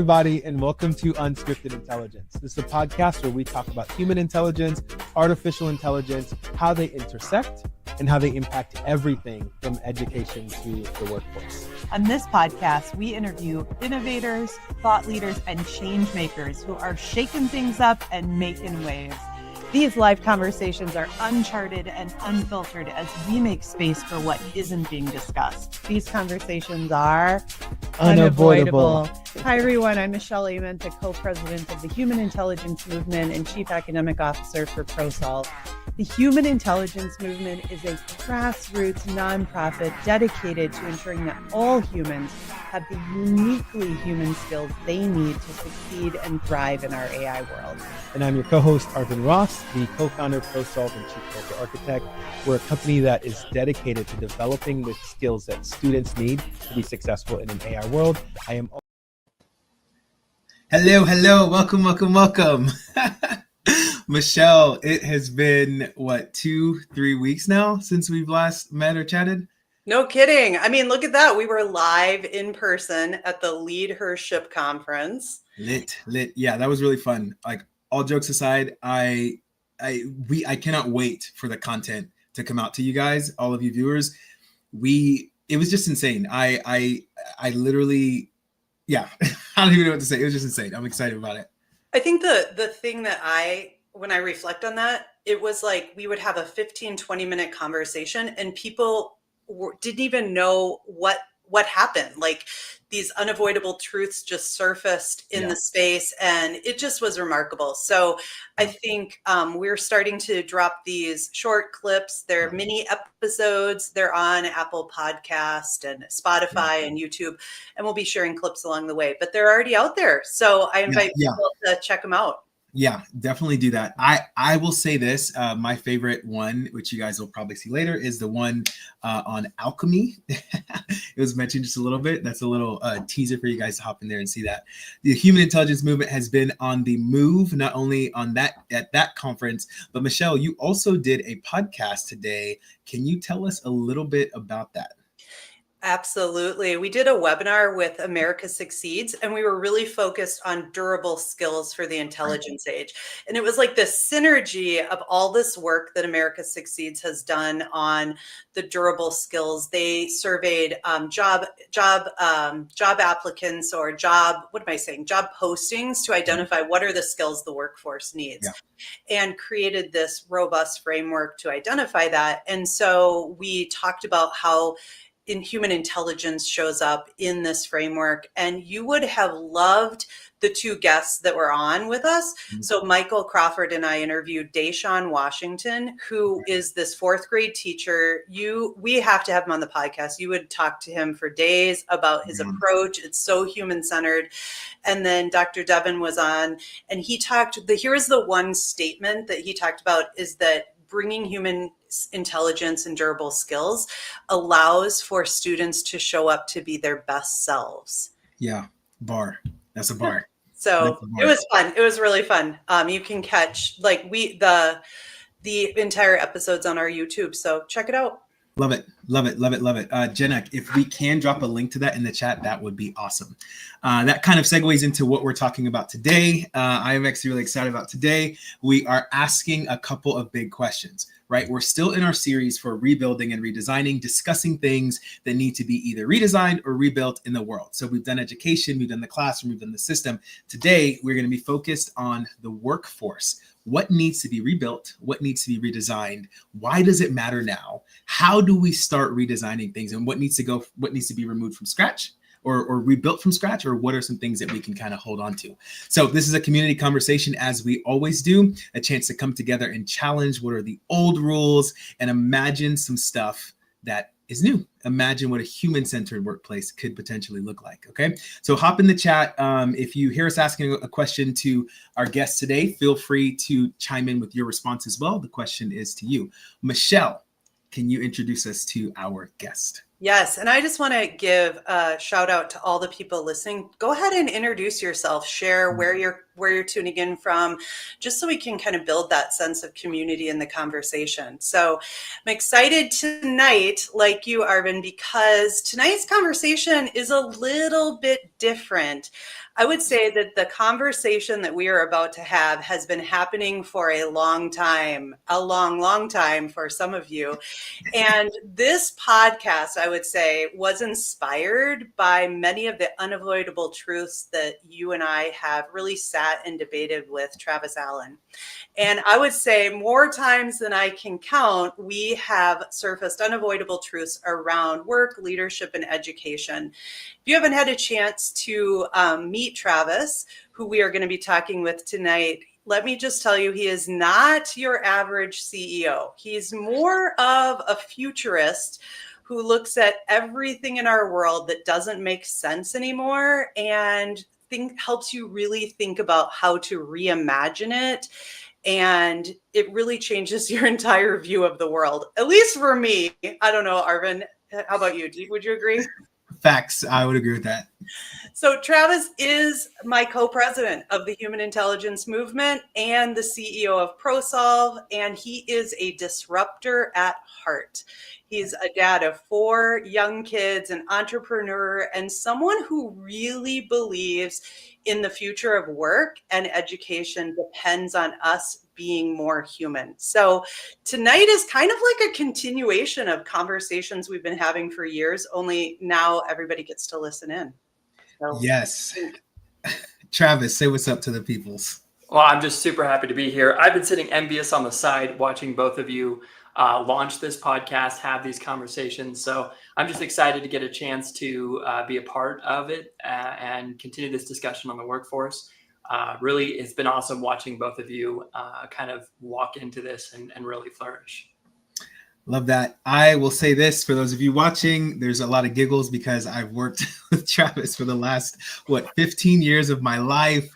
everybody, and welcome to Unscripted Intelligence. This is a podcast where we talk about human intelligence, artificial intelligence, how they intersect, and how they impact everything from education to the workforce. On this podcast, we interview innovators, thought leaders, and change makers who are shaking things up and making waves. These live conversations are uncharted and unfiltered as we make space for what isn't being discussed. These conversations are unavoidable. Hi, everyone. I'm Michelle Ament, the co-president of the Human Intelligence Movement and chief academic officer for ProSolve. The Human Intelligence Movement is a grassroots nonprofit dedicated to ensuring that all humans have the uniquely human skills they need to succeed and thrive in our AI world. And I'm your co-host, Arvin Ross, the co-founder of ProSolve and chief corporate architect. We're a company that is dedicated to developing the skills that students need to be successful in an AI world. Hello. Welcome. Michelle, it has been, 2-3 weeks now since we've last met or chatted? No kidding. I mean, look at that. We were live in person at the Leadership Conference. Lit. Yeah, that was really fun. Like, all jokes aside, I cannot wait for the content to come out to you guys, all of you viewers. It was just insane. I literally, yeah, I don't even know what to say. It was just insane. I'm excited about it. I think the thing that when I reflect on that, it was like we would have a 15-20 minute conversation and people didn't even know what happened. Like, these unavoidable truths just surfaced in the space, and it just was remarkable. So I think we're starting to drop these short clips. They're mini episodes. They're on Apple Podcast and Spotify and YouTube, and we'll be sharing clips along the way, but they're already out there. So I invite people to check them out. Yeah, definitely do that. I will say this, my favorite one, which you guys will probably see later, is the one on alchemy. It was mentioned just a little bit. That's a little teaser for you guys to hop in there and see that. The Human Intelligence Movement has been on the move, not only at that conference, but Michelle, you also did a podcast today. Can you tell us a little bit about that? Absolutely. We did a webinar with America Succeeds, and we were really focused on durable skills for the intelligence age. And it was like the synergy of all this work that America Succeeds has done on the durable skills. They surveyed job applicants or job postings to identify what are the skills the workforce needs, and created this robust framework to identify that. And so we talked about how human intelligence shows up in this framework, and you would have loved the two guests that were on with us. Mm-hmm. So Michael Crawford and I interviewed Deshaun Washington, who is this fourth grade teacher. We have to have him on the podcast. You would talk to him for days about his approach. It's so human-centered. And then Dr. Devin was on, and here's the one statement that he talked about, is that bringing human intelligence and durable skills allows for students to show up to be their best selves. Yeah, bar. That's a bar. So it was fun. It was really fun. You can catch the entire episodes on our YouTube. So check it out. Love it. Jenna, if we can drop a link to that in the chat, that would be awesome. That kind of segues into what we're talking about today. I'm actually really excited about today. We are asking a couple of big questions, right? We're still in our series for rebuilding and redesigning, discussing things that need to be either redesigned or rebuilt in the world. So we've done education, we've done the classroom, we've done the system. Today, we're going to be focused on the workforce. What needs to be rebuilt? What needs to be redesigned? Why does it matter now? How do we start redesigning things, and what needs to be removed from scratch or rebuilt from scratch, or what are some things that we can kind of hold on to? So this is a community conversation, as we always do, a chance to come together and challenge what are the old rules and imagine some stuff that is new. Imagine what a human-centered workplace could potentially look like, okay? So hop in the chat. If you hear us asking a question to our guest today, feel free to chime in with your response as well. The question is to you. Michelle, can you introduce us to our guest? Yes, and I just want to give a shout out to all the people listening. Go ahead and introduce yourself. Share where where you're tuning in from, just so we can kind of build that sense of community in the conversation. So I'm excited tonight, like you, Arvin, because tonight's conversation is a little bit different. I would say that the conversation that we are about to have has been happening for a long time, a long time for some of you. And this podcast, I would say, was inspired by many of the unavoidable truths that you and I have really sat and debated with Travis Allen. And I would say more times than I can count, we have surfaced unavoidable truths around work, leadership, and education. If you haven't had a chance to meet Travis, who we are going to be talking with tonight, let me just tell you, he is not your average CEO. He's more of a futurist who looks at everything in our world that doesn't make sense anymore and helps you really think about how to reimagine it. And it really changes your entire view of the world, at least for me. I don't know, Arvin, how about you? Would you agree? Facts. I would agree with that. So Travis is my co-president of the Human Intelligence Movement and the CEO of ProSolve, and he is a disruptor at heart. He's a dad of 4 young kids, an entrepreneur, and someone who really believes in the future of work and education depends on us being more human. So tonight is kind of like a continuation of conversations we've been having for years, only now everybody gets to listen in. So, Yes. Travis, say what's up to the peoples. Well, I'm just super happy to be here. I've been sitting envious on the side watching both of you launch this podcast, have these conversations. So I'm just excited to get a chance to be a part of it and continue this discussion on the workforce. Really, it's been awesome watching both of you kind of walk into this and really flourish. Love that. I will say this for those of you watching, there's a lot of giggles because I've worked with Travis for the last, 15 years of my life.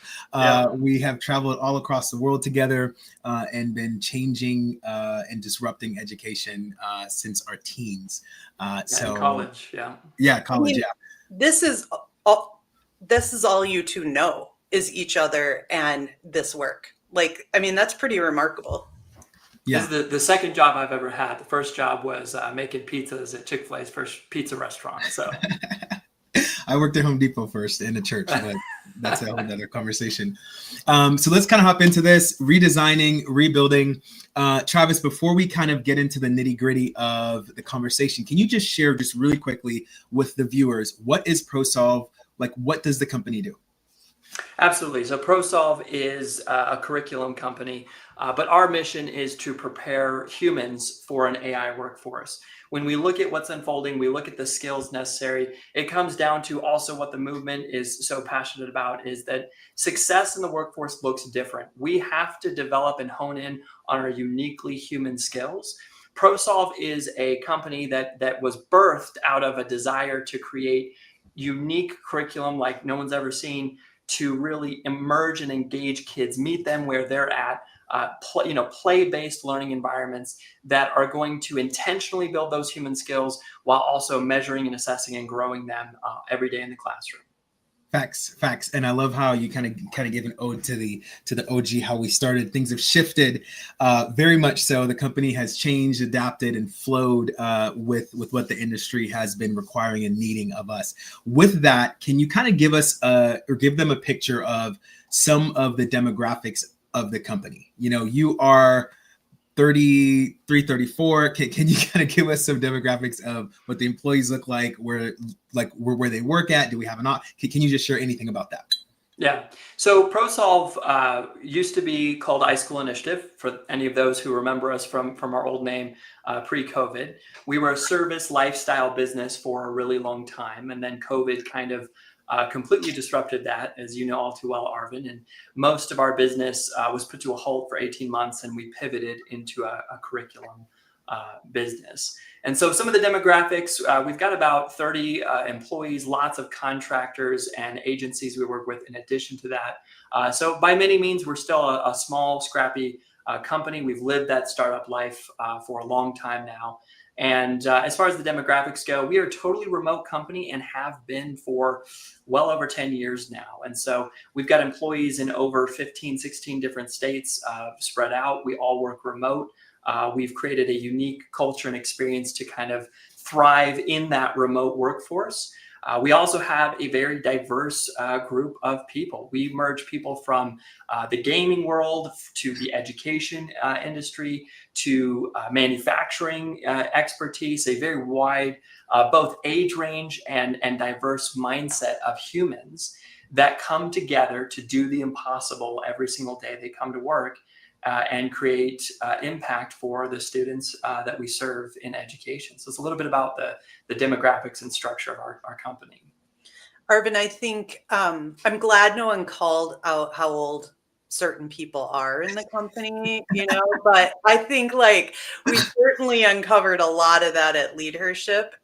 We have traveled all across the world together and been changing and disrupting education since our teens. So college, college, I mean, This is all you two know is each other and this work. Like, I mean, that's pretty remarkable. Yeah. This is the second job I've ever had. The first job was making pizzas at Chick-fil-A's first pizza restaurant. So I worked at Home Depot first in a church, but that's a whole other conversation. So let's kind of hop into this, redesigning, rebuilding. Travis, before we kind of get into the nitty gritty of the conversation, can you just share just really quickly with the viewers, what is ProSolve? Like, what does the company do? Absolutely. So ProSolve is a curriculum company, but our mission is to prepare humans for an AI workforce. When we look at what's unfolding, we look at the skills necessary. It comes down to also what the movement is so passionate about is that success in the workforce looks different. We have to develop and hone in on our uniquely human skills. ProSolve is a company that was birthed out of a desire to create unique curriculum like no one's ever seen, to really emerge and engage kids, meet them where they're at, play-based learning environments that are going to intentionally build those human skills while also measuring and assessing and growing them every day in the classroom. Facts. And I love how you kind of give an ode to the OG, how we started. Things have shifted very much so. The company has changed, adapted, and flowed with what the industry has been requiring and needing of us. With that, can you kind of give us or give them a picture of some of the demographics of the company? You know, you are 33, 34. Can you kind of give us some demographics of what the employees look like, where they work at? Do we have can you just share anything about that? Yeah. So ProSolve used to be called iSchool Initiative, for any of those who remember us from our old name pre-COVID. We were a service lifestyle business for a really long time. And then COVID kind of completely disrupted that, as you know all too well, Arvin. And most of our business was put to a halt for 18 months, and we pivoted into a curriculum business. And so some of the demographics, we've got about 30 employees, lots of contractors and agencies we work with in addition to that. So by many means, we're still a small, scrappy company. We've lived that startup life for a long time now. And as far as the demographics go, we are a totally remote company and have been for well over 10 years now. And so we've got employees in over 15, 16 different states spread out. We all work remote. We've created a unique culture and experience to kind of thrive in that remote workforce. We also have a very diverse group of people. We merge people from the gaming world to the education industry to manufacturing expertise, a very wide both age range and diverse mindset of humans that come together to do the impossible every single day they come to work and create impact for the students that we serve in education. So it's a little bit about the demographics and structure of our company. Arvin, I think I'm glad no one called out how old certain people are in the company, but I think like we certainly uncovered a lot of that at leadership,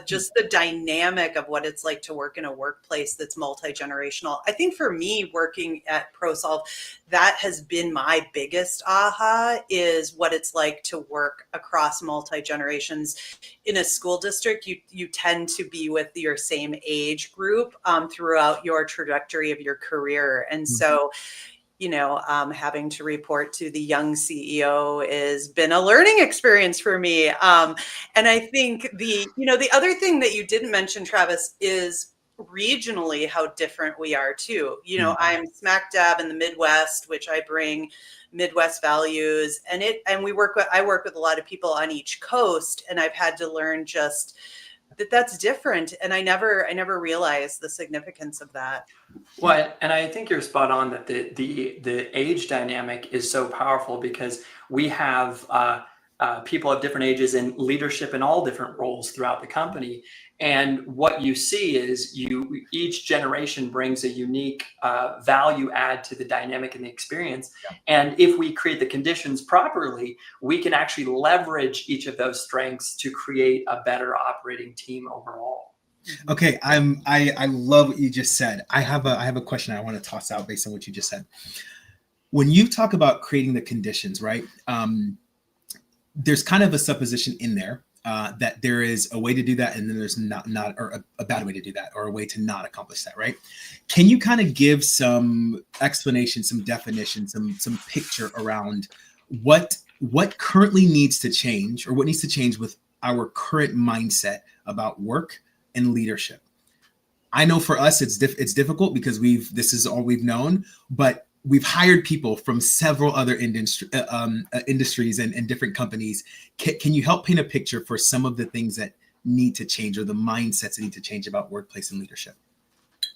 just the dynamic of what it's like to work in a workplace that's multi-generational. I think for me working at ProSolve, that has been my biggest aha, is what it's like to work across multi-generations. In a school district, you tend to be with your same age group throughout your trajectory of your career. And so having to report to the young CEO has been a learning experience for me. And I think the other thing that you didn't mention, Travis, is regionally how different we are too. I'm smack dab in the Midwest, which I bring Midwest values, and I work with a lot of people on each coast, and I've had to learn just that's different. And I never realized the significance of that. Well, and I think you're spot on that the age dynamic is so powerful because we have people of different ages in leadership in all different roles throughout the company. And what you see is each generation brings a unique value add to the dynamic and the experience. Yeah. And if we create the conditions properly, we can actually leverage each of those strengths to create a better operating team overall. Okay, I love what you just said. I have a question I want to toss out based on what you just said. When you talk about creating the conditions, right? There's kind of a supposition in there that there is a way to do that, and then there's not or a bad way to do that, or a way to not accomplish that, right? Can you kind of give some explanation, some definition, some picture around what currently needs to change, or what needs to change with our current mindset about work and leadership? I know for us it's difficult because this is all we've known, but we've hired people from several other industries and different companies. Can you help paint a picture for some of the things that need to change, or the mindsets that need to change about workplace and leadership?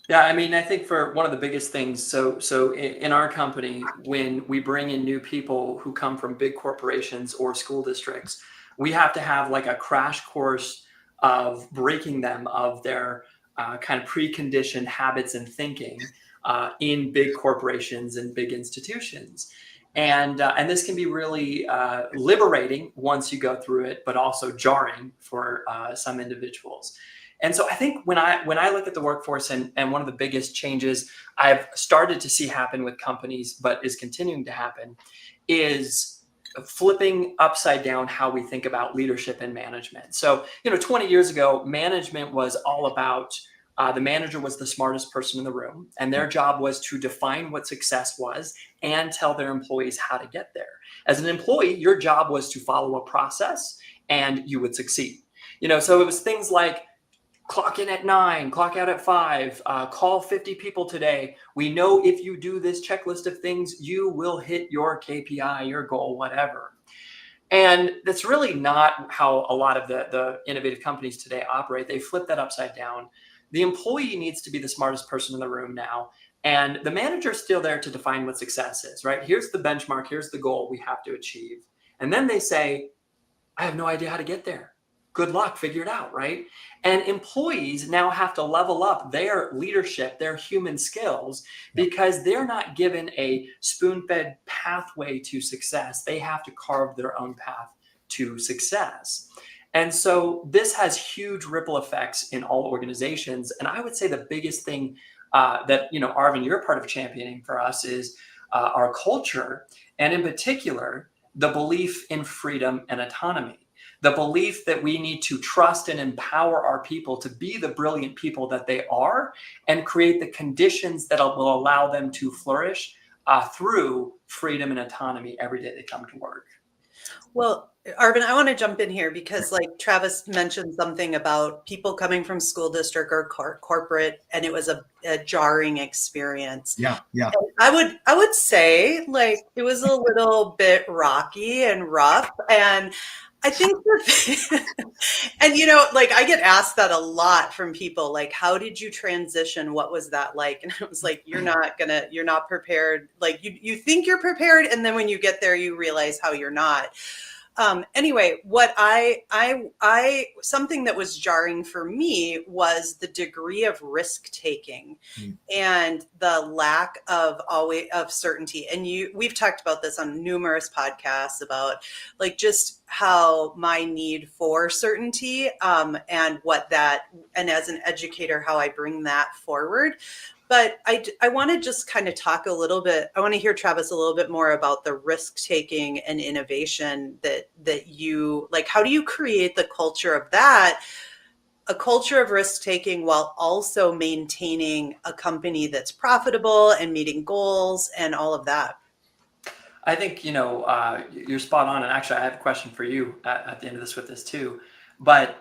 Yeah, I mean, I think for one of the biggest things, so in our company, when we bring in new people who come from big corporations or school districts, we have to have like a crash course of breaking them of their kind of preconditioned habits and thinking in big corporations and big institutions. And this can be really liberating once you go through it, but also jarring for some individuals. And so I think when I look at the workforce, and one of the biggest changes I've started to see happen with companies, but is continuing to happen, is flipping upside down how we think about leadership and management. So, 20 years ago, management was all about the manager was the smartest person in the room, and their job was to define what success was and tell their employees how to get there. As an employee, your job was to follow a process and you would succeed. So it was things like clock in at 9, clock out at 5, call 50 people today. We know if you do this checklist of things, you will hit your KPI, your goal, whatever. And that's really not how a lot of the innovative companies today operate. They flip that upside down. The employee needs to be the smartest person in the room now. And the manager's still there to define what success is, right? Here's the benchmark. Here's the goal we have to achieve. And then they say, I have no idea how to get there. Good luck, figure it out, right? And employees now have to level up their leadership, their human skills, because they're not given a spoon-fed pathway to success. They have to carve their own path to success. And so this has huge ripple effects in all organizations. And I would say the biggest thing that, Arvin, you're part of championing for us is our culture, and in particular, the belief in freedom and autonomy. the belief that we need to trust and empower our people to be the brilliant people that they are and create the conditions that will allow them to flourish through freedom and autonomy every day they come to work. Well, Arvin, I want to jump in here because like Travis mentioned something about people coming from school district or corporate, and it was a jarring experience. Yeah. And I would say like it was a little bit rocky and rough. And I think that, and like I get asked that a lot from people, like, how did you transition? What was that like? And I was like, you're not prepared. Like you think you're prepared. And then when you get there, you realize how you're not. Anyway, what something that was jarring for me was the degree of risk taking and the lack of certainty. And we've talked about this on numerous podcasts about like just how my need for certainty, and as an educator, how I bring that forward. But I want to just kind of talk a little bit. I want to hear, Travis, a little bit more about the risk taking and innovation that you like. How do you create the culture of that, a culture of risk taking while also maintaining a company that's profitable and meeting goals and all of that? I think, you're spot on. And actually, I have a question for you at the end of this too. But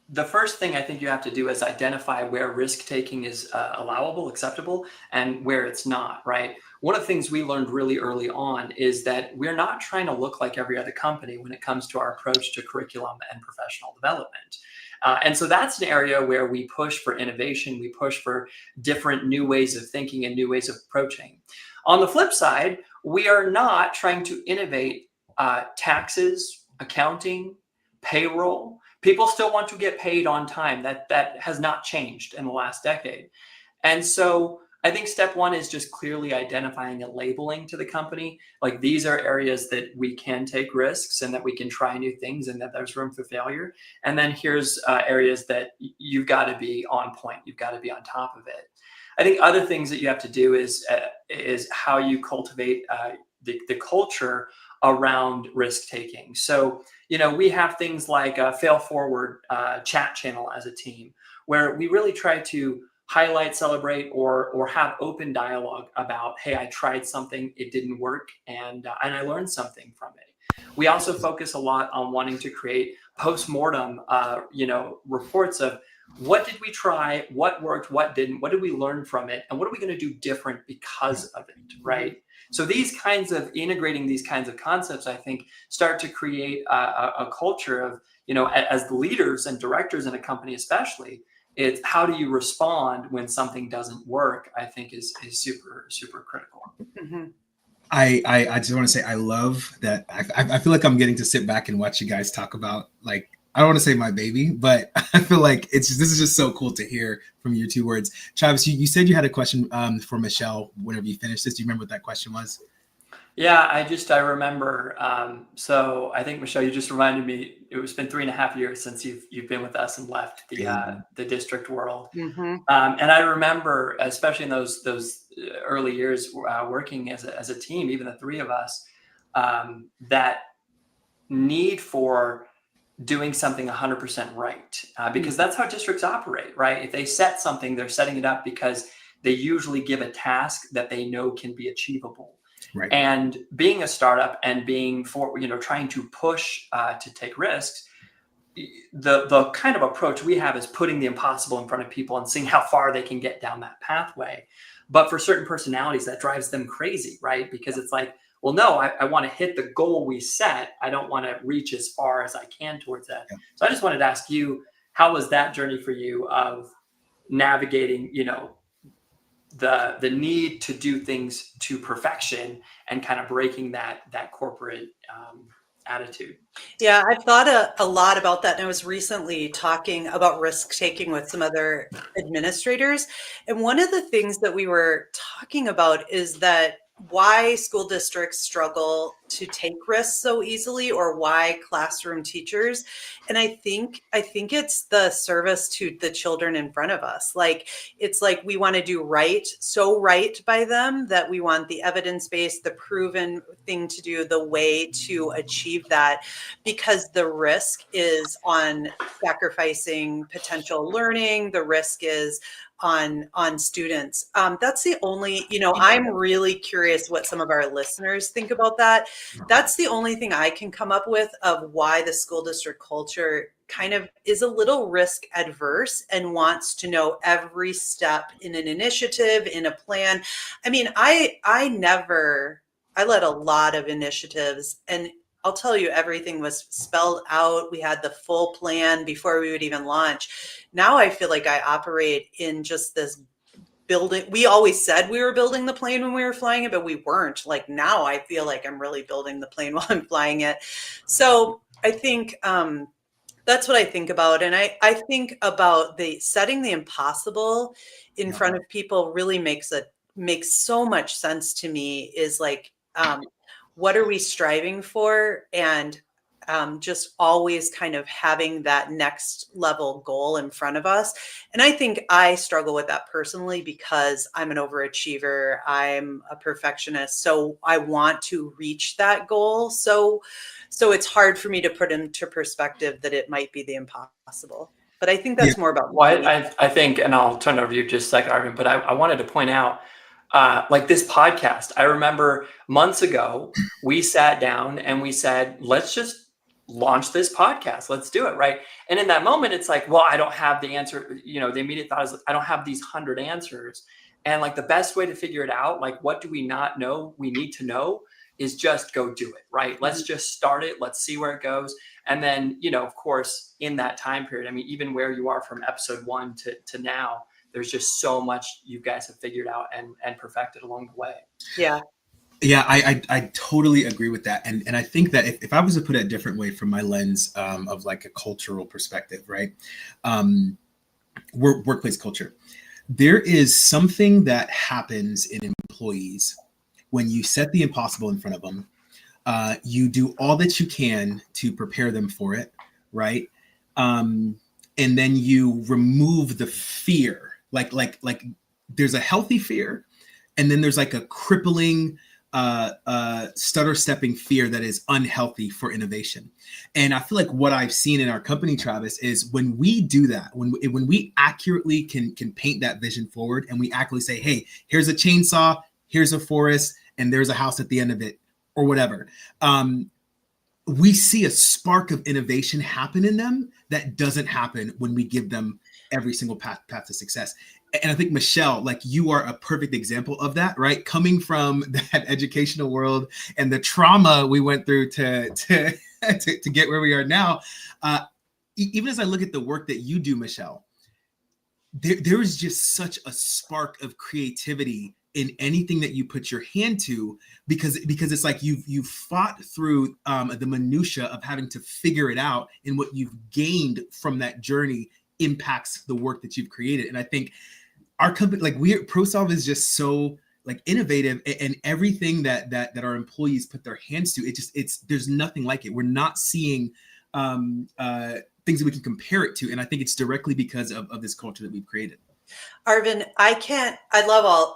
the first thing I think you have to do is identify where risk taking is allowable, acceptable, and where it's not, right? One of the things we learned really early on is that we're not trying to look like every other company when it comes to our approach to curriculum and professional development. And so that's an area where we push for innovation, we push for different new ways of thinking and new ways of approaching. On the flip side, we are not trying to innovate taxes, accounting, payroll. People still want to get paid on time. That has not changed in the last decade. And so I think step one is just clearly identifying and labeling to the company, like these are areas that we can take risks and that we can try new things and that there's room for failure. And then here's areas that you've got to be on point. You've got to be on top of it. I think other things that you have to do is how you cultivate the culture around risk taking. So, we have things like a fail forward chat channel as a team, where we really try to highlight, celebrate, or have open dialogue about, hey, I tried something, it didn't work, and I learned something from it. We also focus a lot on wanting to create post-mortem, reports of what did we try, what worked, what didn't, what did we learn from it, and what are we going to do different because of it, right? So these kinds of integrating these kinds of concepts, I think, start to create a culture of, as the leaders and directors in a company, especially, it's how do you respond when something doesn't work, I think is super, super critical. Mm-hmm. I just want to say, I love that. I feel like I'm getting to sit back and watch you guys talk about, like, I don't want to say my baby, but I feel like this is just so cool to hear from your two words. Travis, you said you had a question for Michelle whenever you finished this. Do you remember what that question was? Yeah, I remember. So I think, Michelle, you just reminded me, it's been 3.5 years since you've been with us and left the district world. Mm-hmm. And I remember, especially in those early years working as a team, even the three of us, that need for doing something 100% right, because that's how districts operate, right? If they set something, they're setting it up because they usually give a task that they know can be achievable. Right. And being a startup and being trying to push to take risks, the kind of approach we have is putting the impossible in front of people and seeing how far they can get down that pathway. But for certain personalities, that drives them crazy, right? Because it's like, well, no, I want to hit the goal we set. I don't want to reach as far as I can towards that. Yeah. So I just wanted to ask you, how was that journey for you of navigating, the need to do things to perfection and kind of breaking that corporate attitude? Yeah, I've thought a lot about that. And I was recently talking about risk taking with some other administrators. And one of the things that we were talking about is that why school districts struggle to take risks so easily, or why classroom teachers. And I think it's the service to the children in front of us. Like, it's like we want to do so right by them that we want the evidence-based, the proven thing to do, the way to achieve that, because the risk is on sacrificing potential learning. The risk is on students. That's the only, I'm really curious what some of our listeners think about that. That's the only thing I can come up with of why the school district culture kind of is a little risk adverse and wants to know every step in an initiative, in a plan. I mean, I led a lot of initiatives, and I'll tell you, everything was spelled out. We had the full plan before we would even launch. Now I feel like I operate in just this building. We always said we were building the plane when we were flying it, but we weren't. Like, now I feel like I'm really building the plane while I'm flying it. So I think that's what I think about. And I think about setting the impossible in front of people really makes so much sense to me, is like, what are we striving for? And just always kind of having that next level goal in front of us. And I think I struggle with that personally because I'm an overachiever. I'm a perfectionist. So I want to reach that goal. So it's hard for me to put into perspective that it might be the impossible. But I think that's more about. Well, I think, and I'll turn it over to you just a second, Arvin, but I wanted to point out, like this podcast, I remember months ago, we sat down and we said, let's just launch this podcast. Let's do it. Right. And in that moment, it's like, well, I don't have the answer. The immediate thought is, I don't have these 100 answers. And like the best way to figure it out, like, what do we not know? We need to know is just go do it. Right. Let's just start it. Let's see where it goes. And then, of course, in that time period, I mean, even where you are from episode 1 to now, there's just so much you guys have figured out and perfected along the way. Yeah. Yeah, I totally agree with that. And I think that if I was to put it a different way from my lens of like a cultural perspective, right? Workplace culture, there is something that happens in employees when you set the impossible in front of them. You do all that you can to prepare them for it, right? And then you remove the fear. Like there's a healthy fear, and then there's like a crippling stutter stepping fear that is unhealthy for innovation. And I feel like what I've seen in our company, Travis, is when we do that, when we accurately can paint that vision forward, and we accurately say, hey, here's a chainsaw, here's a forest, and there's a house at the end of it, or whatever. We see a spark of innovation happen in them that doesn't happen when we give them every single path to success. And I think, Michelle, like, you are a perfect example of that, right? Coming from that educational world and the trauma we went through to get where we are now. Even as I look at the work that you do, Michelle, there is just such a spark of creativity in anything that you put your hand to, because it's like you've fought through the minutia of having to figure it out, and what you've gained from that journey impacts the work that you've created. And I think our company, like ProSolve, is just so like innovative, and everything that our employees put their hands to, there's nothing like it. We're not seeing things that we can compare it to. And I think it's directly because of this culture that we've created. Arvin,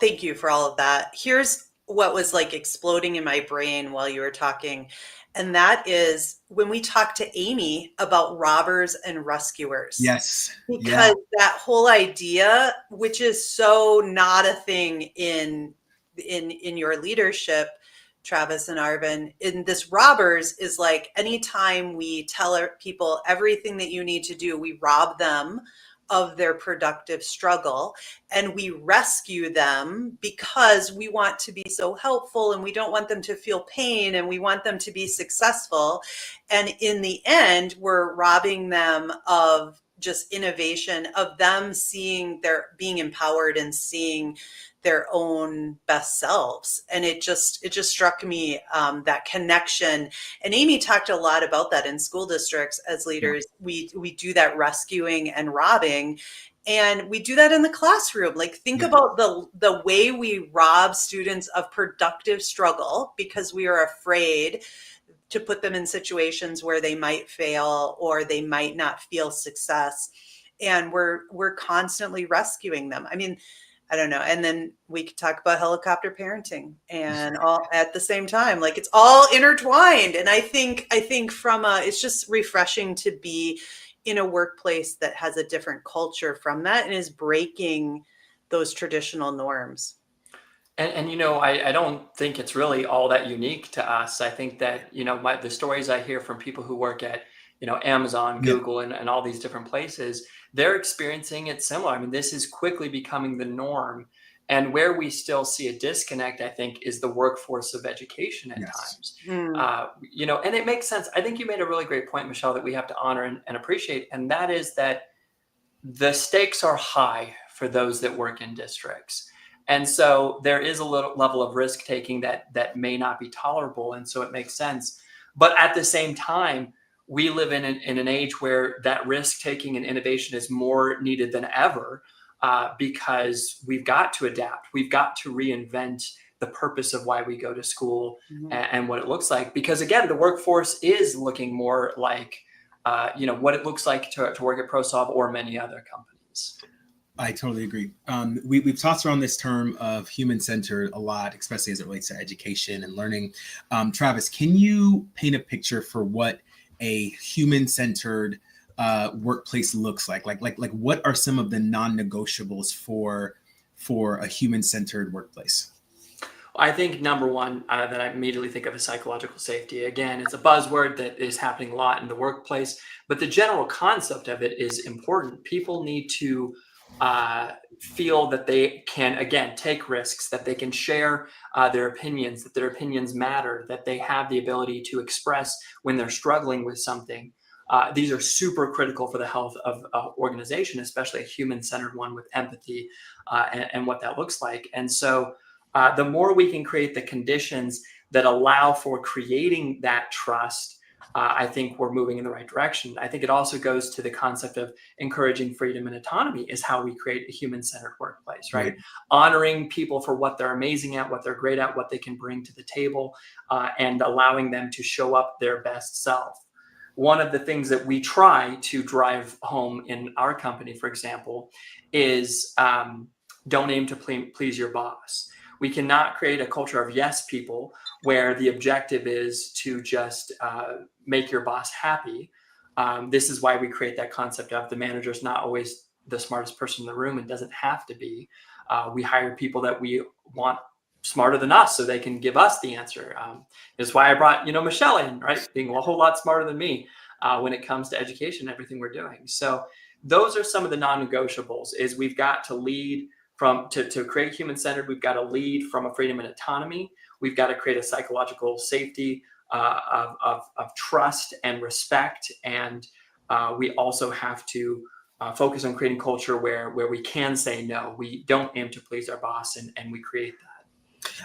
thank you for all of that. Here's what was like exploding in my brain while you were talking. And that is when we talked to Amy about robbers and rescuers. Yes. Because that whole idea, which is so not a thing in your leadership, Travis and Arvin, in this robbers is like, anytime we tell people everything that you need to do, we rob them of their productive struggle, and we rescue them because we want to be so helpful, and we don't want them to feel pain, and we want them to be successful. And in the end, we're robbing them of just innovation, of them being empowered and seeing their own best selves. And it just struck me, that connection. And Amy talked a lot about that in school districts. As leaders, we do that rescuing and robbing. And we do that in the classroom. Like, think about the way we rob students of productive struggle because we are afraid to put them in situations where they might fail or they might not feel success. And we're constantly rescuing them. I mean, I don't know. And then we could talk about helicopter parenting and all at the same time. Like, it's all intertwined. And I think it's just refreshing to be in a workplace that has a different culture from that and is breaking those traditional norms. And I don't think it's really all that unique to us. I think that, the stories I hear from people who work at, Amazon, Google, and all these different places, they're experiencing it similar. I mean, this is quickly becoming the norm. And where we still see a disconnect, I think, is the workforce of education at times. And it makes sense. I think you made a really great point, Michelle, that we have to honor and appreciate. And that is that the stakes are high for those that work in districts. And so there is a little level of risk taking that may not be tolerable. And so it makes sense. But at the same time, we live in an age where that risk taking and innovation is more needed than ever, because we've got to adapt. We've got to reinvent the purpose of why we go to school and what it looks like. Because again, the workforce is looking more like, what it looks like to work at ProSolve or many other companies. I totally agree. We've tossed around this term of human-centered a lot, especially as it relates to education and learning. Travis, can you paint a picture for what a human-centered workplace looks like? Like what are some of the non-negotiables for a human-centered workplace? I think number one that I immediately think of is psychological safety. Again, it's a buzzword that is happening a lot in the workplace, but the general concept of it is important. People need to feel that they can, again, take risks, that they can share their opinions, that their opinions matter, that they have the ability to express when they're struggling with something. These are super critical for the health of an organization, especially a human-centered one with empathy and what that looks like. And so the more we can create the conditions that allow for creating that trust, I think we're moving in the right direction. I think it also goes to the concept of encouraging freedom and autonomy is how we create a human-centered workplace, right? Honoring people for what they're amazing at, what they're great at, what they can bring to the table, and allowing them to show up their best self. One of the things that we try to drive home in our company, for example, is don't aim to please your boss. We cannot create a culture of yes people where the objective is to just make your boss happy. This is why we create that concept of the manager's not always the smartest person in the room and doesn't have to be. We hire people that we want smarter than us so they can give us the answer. That's why I brought, Michelle in, right? Being a whole lot smarter than me when it comes to education and everything we're doing. So those are some of the non-negotiables is we've got to lead to create human-centered, we've got to lead from a freedom and autonomy. We've got to create a psychological safety of trust and respect. And we also have to focus on creating culture where we can say no. We don't aim to please our boss, and we create that.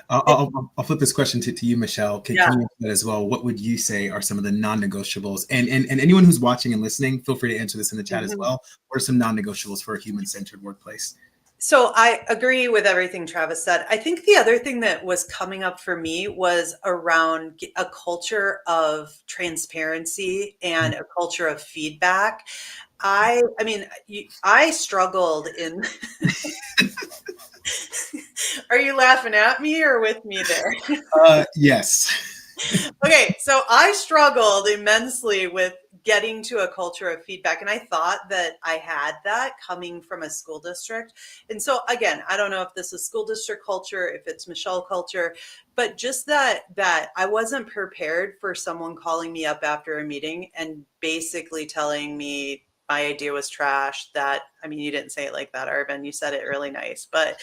I'll flip this question to you, Michelle. Can you answer that as well? What would you say are some of the non-negotiables? And anyone who's watching and listening, feel free to answer this in the chat as well. What are some non-negotiables for a human-centered workplace? So I agree with everything Travis said. I think the other thing that was coming up for me was around a culture of transparency and a culture of feedback. I struggled in. Are you laughing at me or with me there? Yes. Okay, so I struggled immensely with getting to a culture of feedback. And I thought that I had that coming from a school district. And so again, I don't know if this is school district culture, if it's Michelle culture, but just that I wasn't prepared for someone calling me up after a meeting and basically telling me my idea was trash. You didn't say it like that, Arvin. You said it really nice, but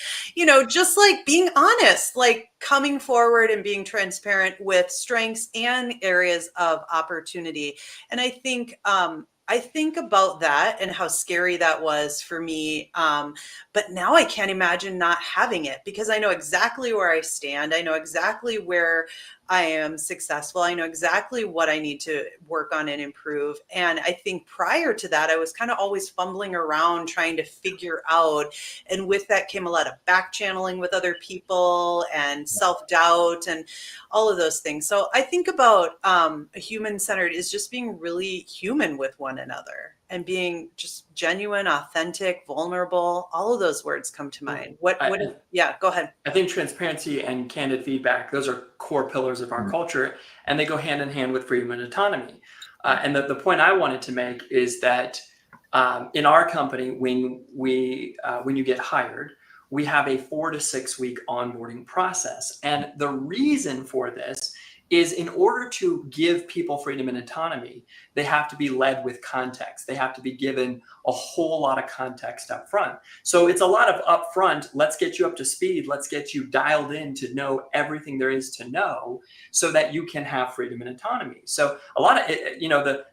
just like being honest, like coming forward and being transparent with strengths and areas of opportunity. And I think about that and how scary that was for me. But now I can't imagine not having it because I know exactly where I stand. I know exactly where I am successful. I know exactly what I need to work on and improve. And I think prior to that, I was kind of always fumbling around trying to figure out. And with that came a lot of back channeling with other people and self-doubt and all of those things. So I think about a human-centered is just being really human with one another and being just genuine, authentic, vulnerable. All of those words come to mind. Yeah, go ahead. I think transparency and candid feedback, those are core pillars of our culture, and they go hand in hand with freedom and autonomy. And the point I wanted to make is that in our company, when you get hired, we have a 4 to 6 week onboarding process. And the reason for this is in order to give people freedom and autonomy, they have to be led with context. They have to be given a whole lot of context up front. So it's a lot of upfront, let's get you up to speed, let's get you dialed in to know everything there is to know so that you can have freedom and autonomy. So a lot of,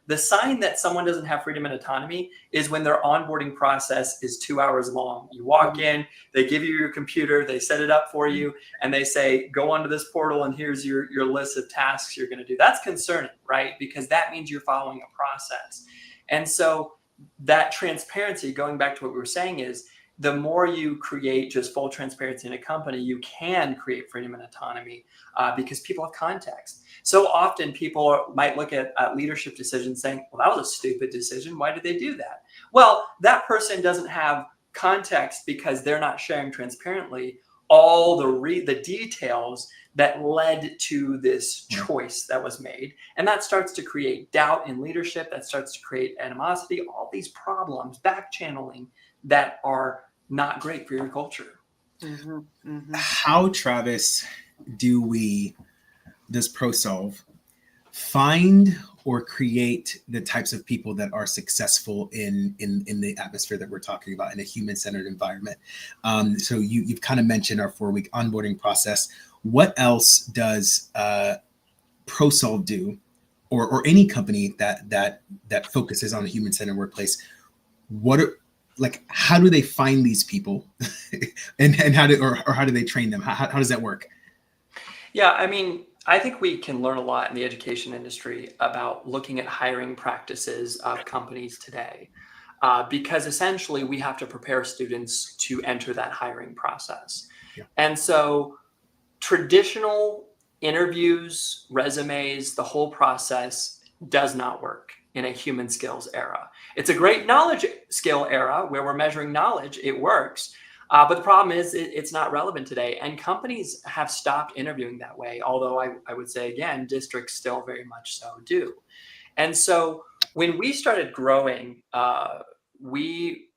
the sign that someone doesn't have freedom and autonomy is when their onboarding process is 2 hours long. You walk in, they give you your computer, they set it up for you, and they say, go onto this portal and here's your list of tasks you're going to do. That's concerning, right? Because that means you're following a process. And so that transparency, going back to what we were saying, is the more you create just full transparency in a company, you can create freedom and autonomy because people have context. So often people might look at leadership decisions saying, well, that was a stupid decision. Why did they do that? Well, that person doesn't have context because they're not sharing transparently all the details that led to this choice that was made. And that starts to create doubt in leadership. That starts to create animosity, all these problems, back channeling that are not great for your culture. Mm-hmm, mm-hmm. How, Travis, does ProSolve find or create the types of people that are successful in the atmosphere that we're talking about in a human-centered environment? So you've kind of mentioned our 4-week onboarding process. What else does ProSolve do, or any company that focuses on a human-centered workplace? How do they find these people, and how do they train them? How does that work? Yeah, I mean, I think we can learn a lot in the education industry about looking at hiring practices of companies today, because essentially we have to prepare students to enter that hiring process. Yeah. And so traditional interviews, resumes, the whole process does not work in a human skills era. It's a great knowledge skill era where we're measuring knowledge. It works. But the problem is it's not relevant today. And companies have stopped interviewing that way. Although I would say, again, districts still very much so do. And so when we started growing, we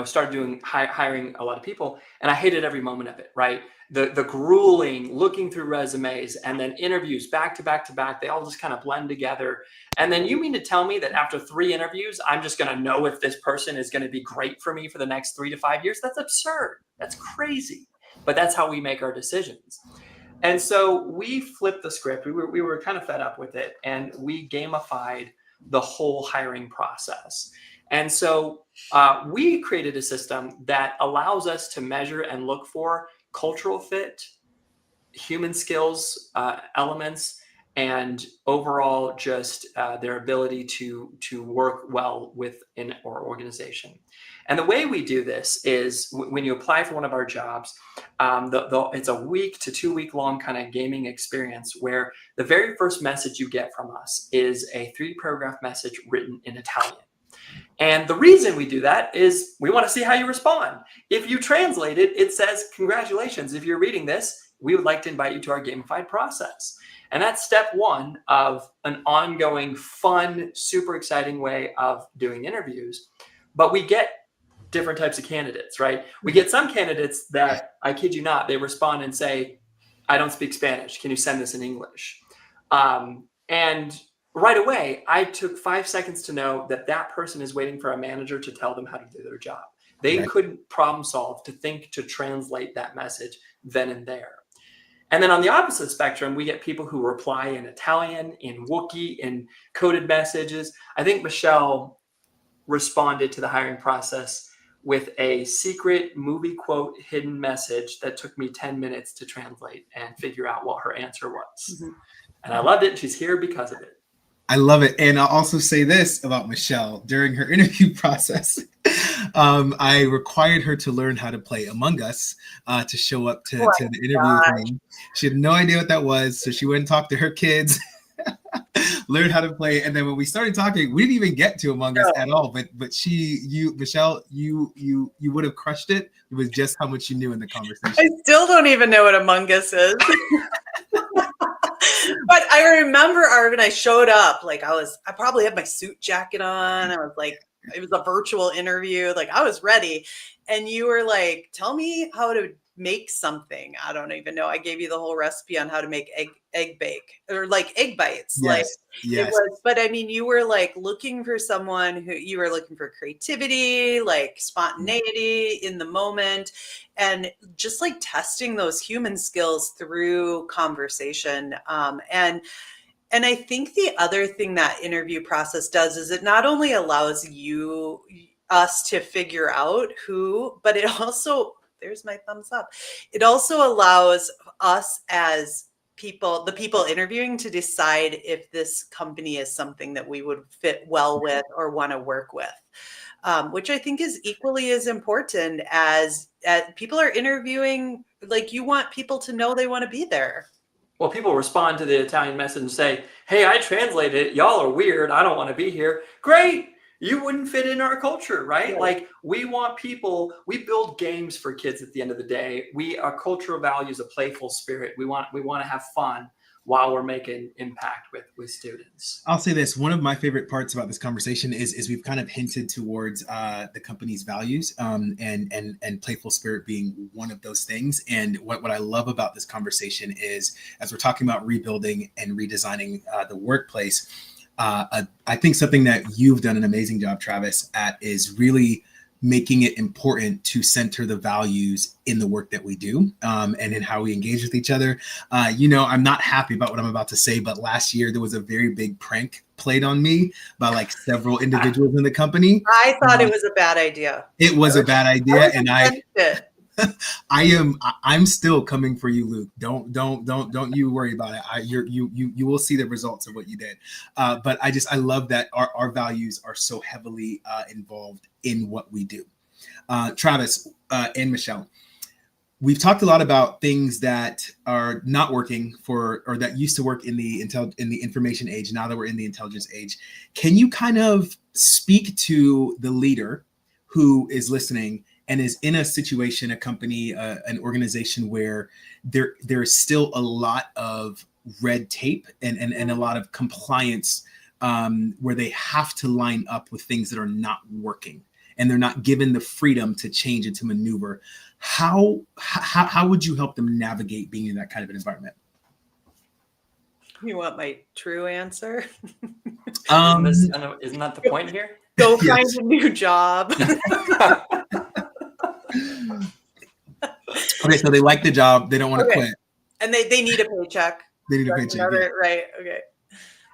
started doing hiring a lot of people, and I hated every moment of it, right? The grueling, looking through resumes and then interviews back to back to back, they all just kind of blend together. And then you mean to tell me that after 3 interviews, I'm just going to know if this person is going to be great for me for the next 3 to 5 years? That's absurd. That's crazy. But that's how we make our decisions. And so we flipped the script. We were kind of fed up with it, and we gamified the whole hiring process. And so we created a system that allows us to measure and look for cultural fit, human skills elements, and overall just their ability to work well within our organization. And the way we do this is when you apply for one of our jobs, it's a 1 to 2 week long kind of gaming experience where the very first message you get from us is a 3-paragraph message written in Italian. And the reason we do that is we want to see how you respond. If you translate it, it says, congratulations. If you're reading this, we would like to invite you to our gamified process. And that's step 1 of an ongoing, fun, super exciting way of doing interviews. But we get different types of candidates, right? We get some candidates that, I kid you not, they respond and say, I don't speak Spanish. Can you send this in English? And right away, I took 5 seconds to know that person is waiting for a manager to tell them how to do their job. They couldn't problem solve to think to translate that message then and there. And then on the opposite spectrum, we get people who reply in Italian, in Wookiee, in coded messages. I think Michelle responded to the hiring process with a secret movie quote hidden message that took me 10 minutes to translate and figure out what her answer was. Mm-hmm. And I loved it. And she's here because of it. I love it. And I'll also say this about Michelle. During her interview process, I required her to learn how to play Among Us to show up to the interview with me. She had no idea what that was. So she went and talked to her kids, learned how to play. And then when we started talking, we didn't even get to Among Us at all. But Michelle, you would have crushed it. It was just how much you knew in the conversation. I still don't even know what Among Us is. But I remember, Arvin, I showed up, like I probably had my suit jacket on. I was like, it was a virtual interview. Like I was ready. And you were like, tell me how to make something. I don't even know. I gave you the whole recipe on how to make egg bake or like egg bites. Yes, It was, but I mean, you were like looking for someone you were looking for creativity, like spontaneity in the moment, and just like testing those human skills through conversation. And I think the other thing that interview process does is it not only allows us to figure out who, but it also, there's my thumbs up. It also allows us as the people interviewing to decide if this company is something that we would fit well with or want to work with, which I think is equally as important as people are interviewing. Like you want people to know they want to be there. Well, people respond to the Italian message and say, hey, I translated it. Y'all are weird. I don't want to be here. Great. You wouldn't fit in our culture, right? Yeah. Like we want people, we build games for kids at the end of the day. Our cultural values, a playful spirit. We want to have fun while we're making impact with students. I'll say this. One of my favorite parts about this conversation is we've kind of hinted towards the company's values and playful spirit being one of those things. And what I love about this conversation is as we're talking about rebuilding and redesigning the workplace, I think something that you've done an amazing job, Travis, at is really making it important to center the values in the work that we do and in how we engage with each other. I'm not happy about what I'm about to say, but last year there was a very big prank played on me by like several individuals in the company. I thought it was a bad idea. It was a bad idea. And I'm still coming for you, Luke. Don't you worry about it. You will see the results of what you did. But I love that our values are so heavily involved in what we do. Travis and Michelle, we've talked a lot about things that are not working or that used to work in the information age. Now that we're in the intelligence age, can you kind of speak to the leader who is listening and is in a situation, a company, an organization where there is still a lot of red tape and a lot of compliance where they have to line up with things that are not working and they're not given the freedom to change and to maneuver. How would you help them navigate being in that kind of an environment? You want my true answer? Isn't that the point here? Go find a new job. Okay, so they like the job. They don't want to quit. And they need a paycheck. They need a paycheck. Right. Okay.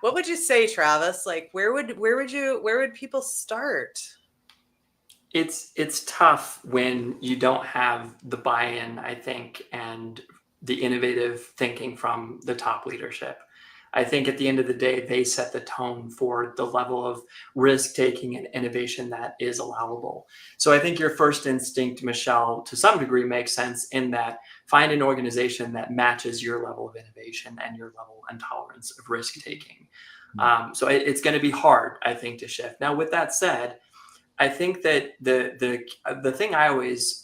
What would you say, Travis? Like, where would people start? It's tough when you don't have the buy-in, I think, and the innovative thinking from the top leadership. I think at the end of the day, they set the tone for the level of risk-taking and innovation that is allowable. So I think your first instinct, Michelle, to some degree makes sense in that find an organization that matches your level of innovation and your level and tolerance of risk-taking. So it's going to be hard, I think, to shift. Now, with that said, I think that the thing I always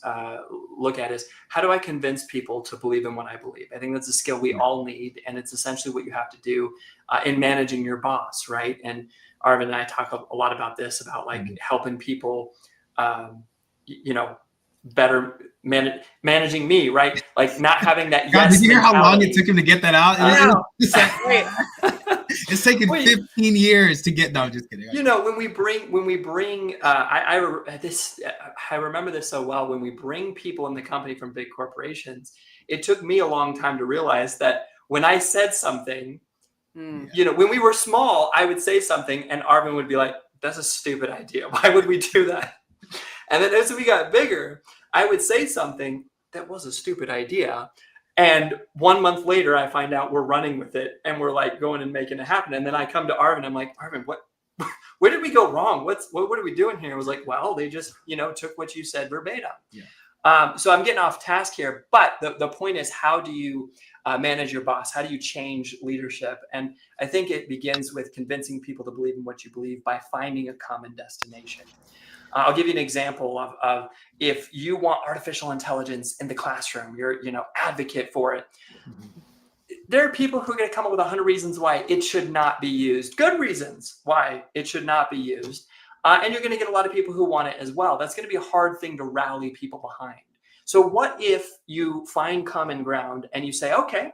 look at is how do I convince people to believe in what I believe? I think that's a skill we all need, and it's essentially what you have to do in managing your boss, right? And Arvin and I talk a lot about this, about like helping people, better managing me, right? Like not having that. God, yes did you hear how long mentality. it took him to get that out? It's taken 15 years to get. No, I'm just kidding. When we bring, I remember this so well. When we bring people in the company from big corporations, it took me a long time to realize that when I said something, when we were small, I would say something, and Arvin would be like, "That's a stupid idea. Why would we do that?" And then as we got bigger, I would say something that was a stupid idea. And 1 month later, I find out we're running with it and we're like going and making it happen. And then I come to Arvin, I'm like, Arvin, where did we go wrong? What are we doing here? I was like, well, they just, took what you said verbatim. Yeah. So I'm getting off task here, but the point is, how do you manage your boss? How do you change leadership? And I think it begins with convincing people to believe in what you believe by finding a common destination. I'll give you an example of if you want artificial intelligence in the classroom, you're, advocate for it. Mm-hmm. There are people who are going to come up with 100 reasons why it should not be used. Good reasons why it should not be used. And you're going to get a lot of people who want it as well. That's going to be a hard thing to rally people behind. So what if you find common ground and you say, okay,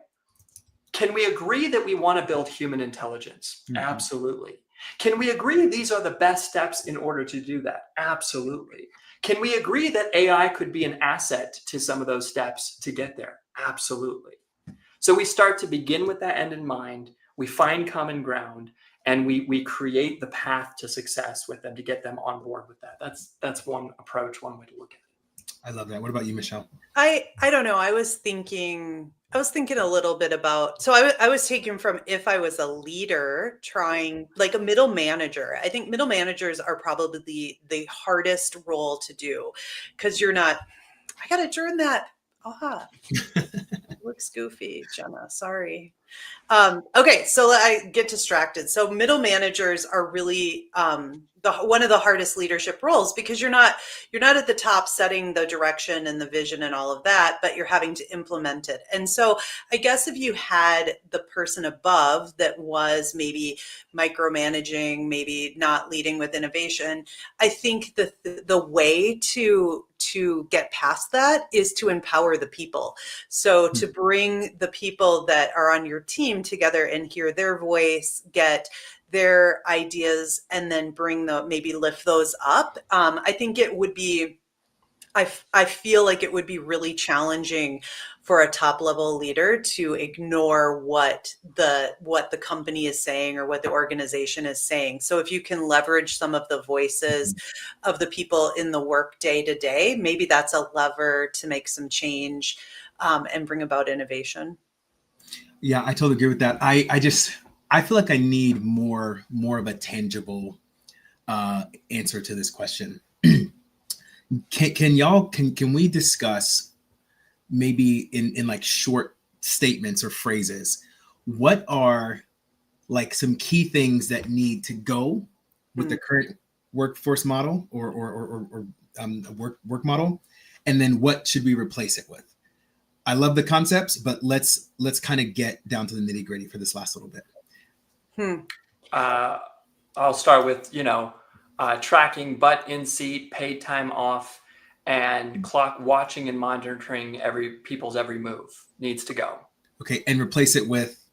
can we agree that we want to build human intelligence? Mm-hmm. Absolutely. Can we agree these are the best steps in order to do that? Absolutely. Can we agree that AI could be an asset to some of those steps to get there? Absolutely. So we start to begin with that end in mind. We find common ground, and we create the path to success with them to get them on board with that. That's one approach, one way to look at it. I love that. What about you, Michelle? I don't know. I was thinking a little bit about, so I was taking from, if I was a leader trying, like a middle manager, I think middle managers are probably the hardest role to do, because you're not, I got to turn that. Looks goofy, Jenna. Sorry. Okay, so I get distracted. So middle managers are really one of the hardest leadership roles, because you're not at the top setting the direction and the vision and all of that, but you're having to implement it. And so I guess if you had the person above that was maybe micromanaging, maybe not leading with innovation, I think the way to get past that is to empower the people. So to bring the people that are on your team together and hear their voice, get their ideas, and then maybe lift those up. I think it would be, I feel like it would be really challenging for a top level leader to ignore what the company is saying or what the organization is saying. So if you can leverage some of the voices of the people in the work day to day, maybe that's a lever to make some change and bring about innovation. Yeah, I totally agree with that. I feel like I need more of a tangible answer to this question. Can we discuss, maybe in like short statements or phrases, what are like some key things that need to go with the current workforce model or work model, and then what should we replace it with? I love the concepts, but let's kind of get down to the nitty gritty for this last little bit. I'll start with, tracking butt in seat, paid time off, and clock watching and monitoring people's every move needs to go. Okay, and replace it with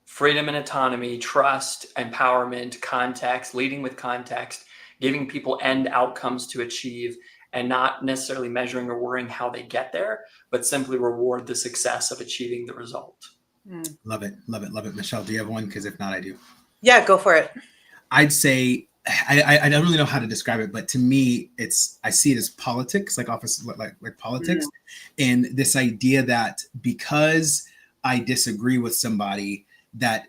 freedom and autonomy, trust, empowerment, context, leading with context, giving people end outcomes to achieve, and not necessarily measuring or worrying how they get there, but simply reward the success of achieving the result. Love it. Michelle, do you have one? Because if not, I do. Yeah, go for it. I'd say, I don't really know how to describe it, but to me, I see it as politics, like politics, and this idea that because I disagree with somebody, that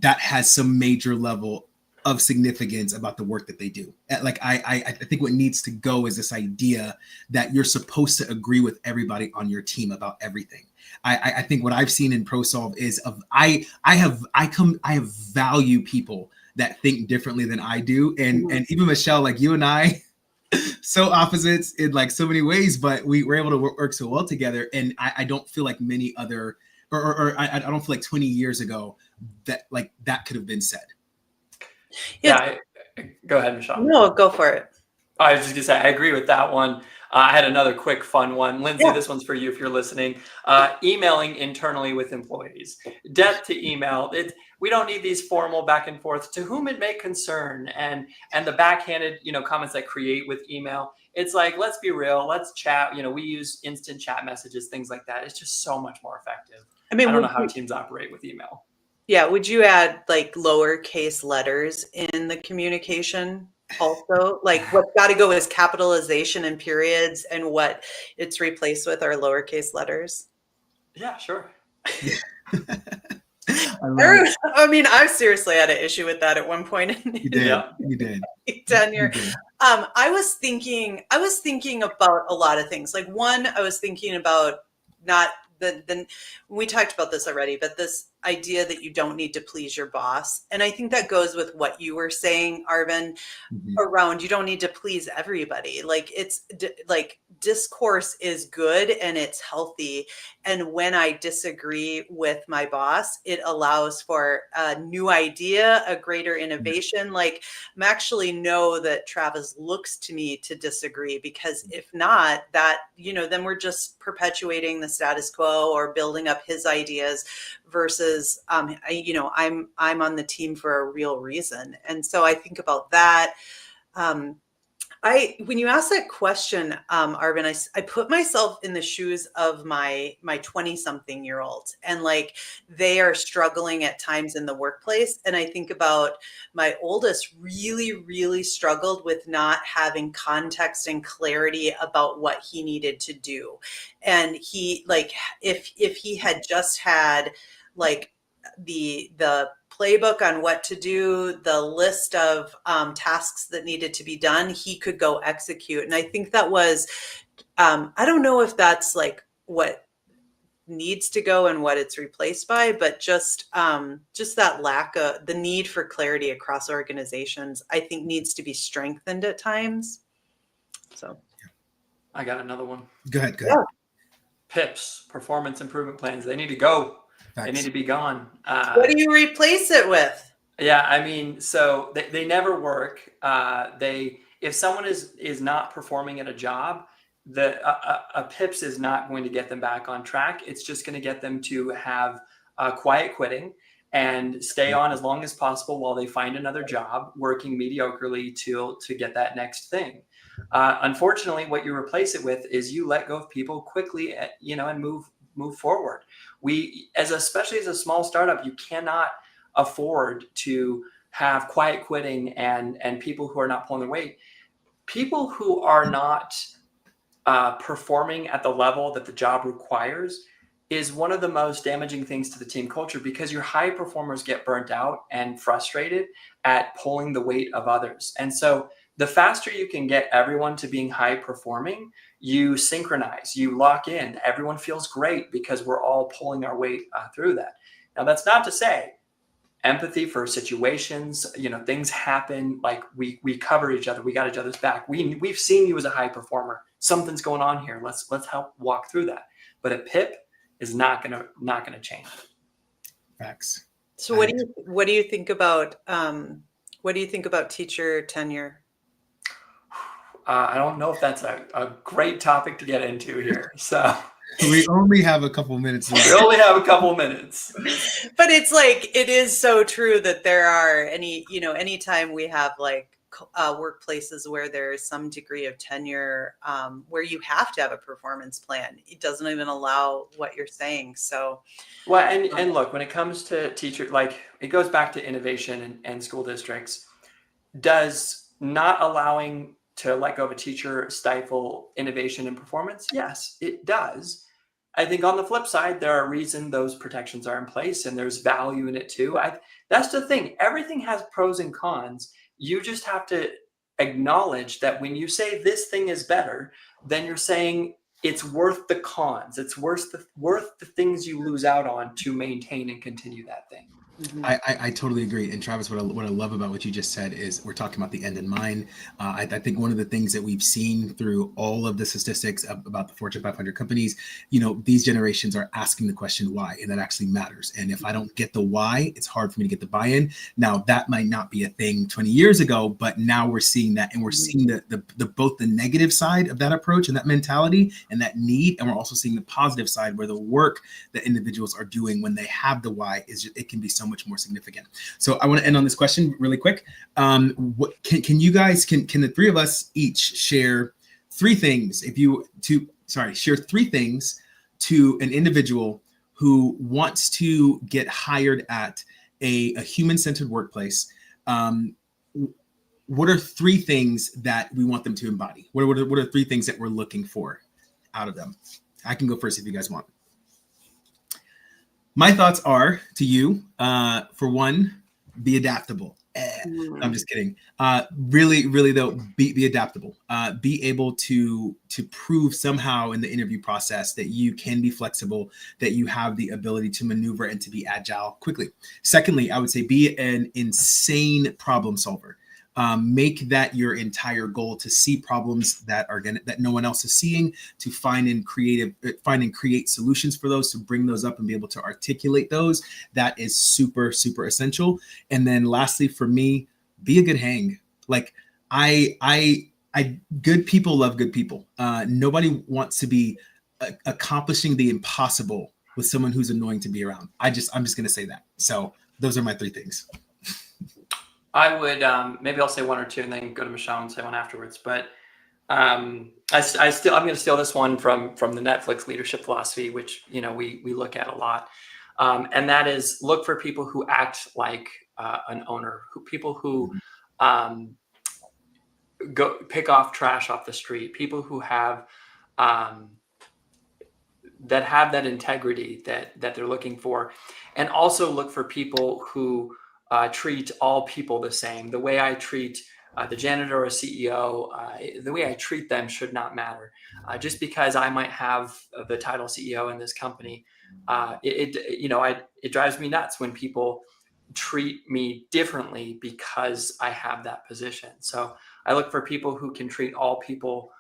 has some major level of significance about the work that they do. Like I think what needs to go is this idea that you're supposed to agree with everybody on your team about everything. I think what I've seen in ProSolve is I have value people that think differently than I do. And even Michelle, like you and I, so opposites in like so many ways, but we were able to work so well together. And I don't feel like many other, or I don't feel like 20 years ago that could have been said. Yeah. Go ahead, Michelle. No, go for it. I was just gonna say, I agree with that one. I had another quick fun one. Lindsay, This one's for you if you're listening. Emailing internally with employees. Depth to email. We don't need these formal back and forth. To whom it may concern, and the backhanded, comments that create with email. It's like, let's be real. Let's chat. We use instant chat messages, things like that. It's just so much more effective. I don't know how teams operate with email. Yeah. Would you add like lowercase letters in the communication? also? Like what's got to go is capitalization and periods, and what it's replaced with are lowercase letters. Yeah, sure. I mean, I seriously had an issue with that at one point in You did. Yeah. You did. tenure. You did. I was thinking about a lot of things. Like one, I was thinking about not the we talked about this already, but this idea that you don't need to please your boss. And I think that goes with what you were saying, Arvin, around you don't need to please everybody. Like like discourse is good and it's healthy. And when I disagree with my boss, it allows for a new idea, a greater innovation. Like I'm actually know that Travis looks to me to disagree, because if not, that, then we're just perpetuating the status quo or building up his ideas versus, I'm on the team for a real reason. And so I think about that. When you ask that question, Arvin, I put myself in the shoes of my 20-something-year-old, and like they are struggling at times in the workplace. And I think about my oldest really, really struggled with not having context and clarity about what he needed to do. And he, like, if he had just had like the playbook on what to do, the list of tasks that needed to be done, he could go execute. And I think that was, I don't know if that's like what needs to go and what it's replaced by, but just that lack of the need for clarity across organizations, I think needs to be strengthened at times. So I got another one. Go ahead. Yeah. PIPs, performance improvement plans. They need to go. Facts. They need to be gone. What do you replace it with? Yeah, I mean, so they never work. If someone is not performing at a job, a PIPS is not going to get them back on track. It's just going to get them to have quiet quitting and stay on as long as possible while they find another job, working mediocrely to get that next thing. Unfortunately, what you replace it with is you let go of people quickly, and move forward. Especially as a small startup, you cannot afford to have quiet quitting and people who are not pulling their weight. People who are not performing at the level that the job requires is one of the most damaging things to the team culture, because your high performers get burnt out and frustrated at pulling the weight of others. And so the faster you can get everyone to being high performing, you synchronize, you lock in, everyone feels great because we're all pulling our weight through that. Now, that's not to say empathy for situations, things happen, like we cover each other, we got each other's back. We've seen you as a high performer. Something's going on here. Let's help walk through that. But a PIP is not gonna change. Facts. So what do you think about teacher tenure? I don't know if that's a great topic to get into here. So we only have a couple minutes left. We only have a couple minutes. But it's like, it is so true that there are anytime we have like workplaces where there is some degree of tenure, where you have to have a performance plan. It doesn't even allow what you're saying. So, well, and look, when it comes to teacher, like it goes back to innovation and school districts. Does not allowing to let go of a teacher stifle innovation and performance? Yes, it does. I think on the flip side, there are reasons those protections are in place and there's value in it too. That's the thing. Everything has pros and cons. You just have to acknowledge that when you say this thing is better, then you're saying it's worth the cons. It's worth the things you lose out on to maintain and continue that thing. Mm-hmm. I totally agree. And Travis, what I love about what you just said is we're talking about the end in mind. I think one of the things that we've seen through all of the statistics about the Fortune 500 companies, these generations are asking the question why, and that actually matters. And if I don't get the why, it's hard for me to get the buy-in. Now, that might not be a thing 20 years ago, but now we're seeing that, and we're seeing the both the negative side of that approach and that mentality and that need, and we're also seeing the positive side where the work that individuals are doing when they have the why it can be so much more significant. So I want to end on this question really quick. What can you guys, can the three of us each share three things share three things to an individual who wants to get hired at a human-centered workplace, what are 3 things that we want them to embody? What are 3 things that we're looking for out of them? I can go first if you guys want. My thoughts are to you, for one, be adaptable. I'm just kidding. Really though, be adaptable. Be able to prove somehow in the interview process that you can be flexible, that you have the ability to maneuver and to be agile quickly. Secondly, I would say be an insane problem solver. Make that your entire goal, to see problems that no one else is seeing, to find and create solutions for those, to bring those up and be able to articulate those. That is super, super essential. And then lastly, for me, be a good hang. Like good people love good people. Nobody wants to be accomplishing the impossible with someone who's annoying to be around. I'm just going to say that. So those are my 3 things. I would maybe I'll say 1 or 2 and then go to Michelle and say one afterwards. But I'm going to steal this one from the Netflix leadership philosophy, which we look at a lot, and that is look for people who act like an owner, people who go pick off trash off the street, people who have that integrity that they're looking for, and also look for people who treat all people the same. The way I treat the janitor or CEO, the way I treat them should not matter. Just because I might have the title CEO in this company, it drives me nuts when people treat me differently because I have that position. So I look for people who can treat all people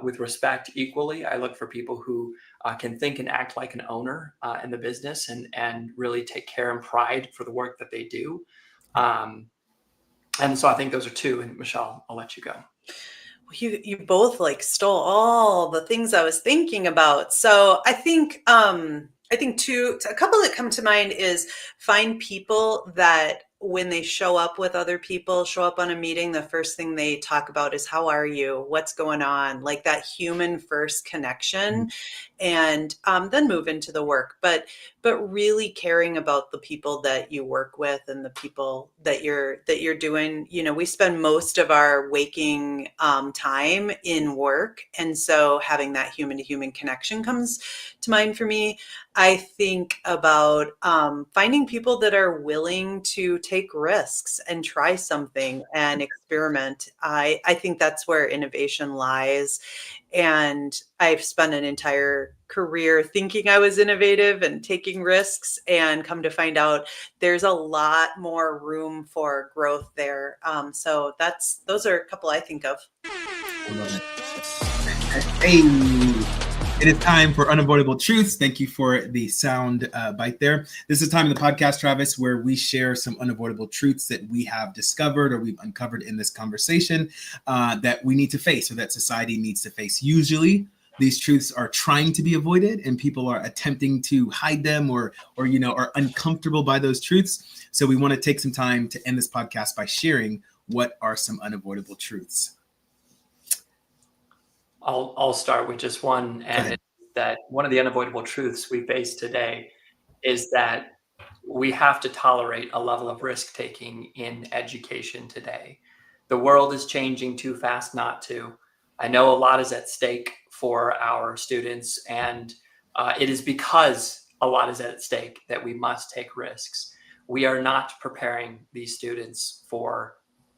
with respect equally. I look for people who can think and act like an owner in the business and really take care and pride for the work that they do. And so I think those are 2. And Michelle, I'll let you go. You both stole all the things I was thinking about. So I think a couple that come to mind is find people that when they show up with other people, show up on a meeting, the first thing they talk about is, how are you? What's going on? Like that human first connection, and then move into the work. But really caring about the people that you work with and the people that you're doing. We spend most of our waking time in work. And so having that human to human connection comes to mind for me. I think about finding people that are willing to take risks and try something and experiment. I think that's where innovation lies. And I've spent an entire career thinking I was innovative and taking risks, and come to find out there's a lot more room for growth there. So those are a couple I think of. I love it. Hey, it is time for Unavoidable Truths. Thank you for the sound bite there. This is time in the podcast, Travis, where we share some unavoidable truths that we have discovered or we've uncovered in this conversation that we need to face, or that society needs to face. Usually, these truths are trying to be avoided and people are attempting to hide them or are uncomfortable by those truths. So we want to take some time to end this podcast by sharing what are some unavoidable truths. I'll start with just one, and it's that one of the unavoidable truths we face today is that we have to tolerate a level of risk taking in education today. The world is changing too fast not to. I know a lot is at stake for our students, and it is because a lot is at stake that we must take risks. We are not preparing these students for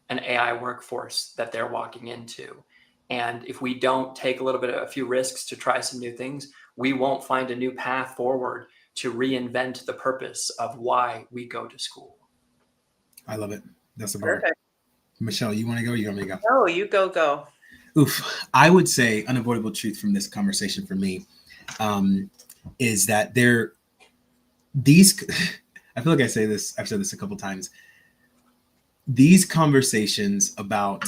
an AI workforce that they're walking into. And if we don't take a few risks to try some new things, we won't find a new path forward to reinvent the purpose of why we go to school. I love it. That's a perfect. Michelle, you want to go? You want me to go? No, you go. Oof. I would say unavoidable truth from this conversation for me is that I feel like I've said this a couple times. These conversations about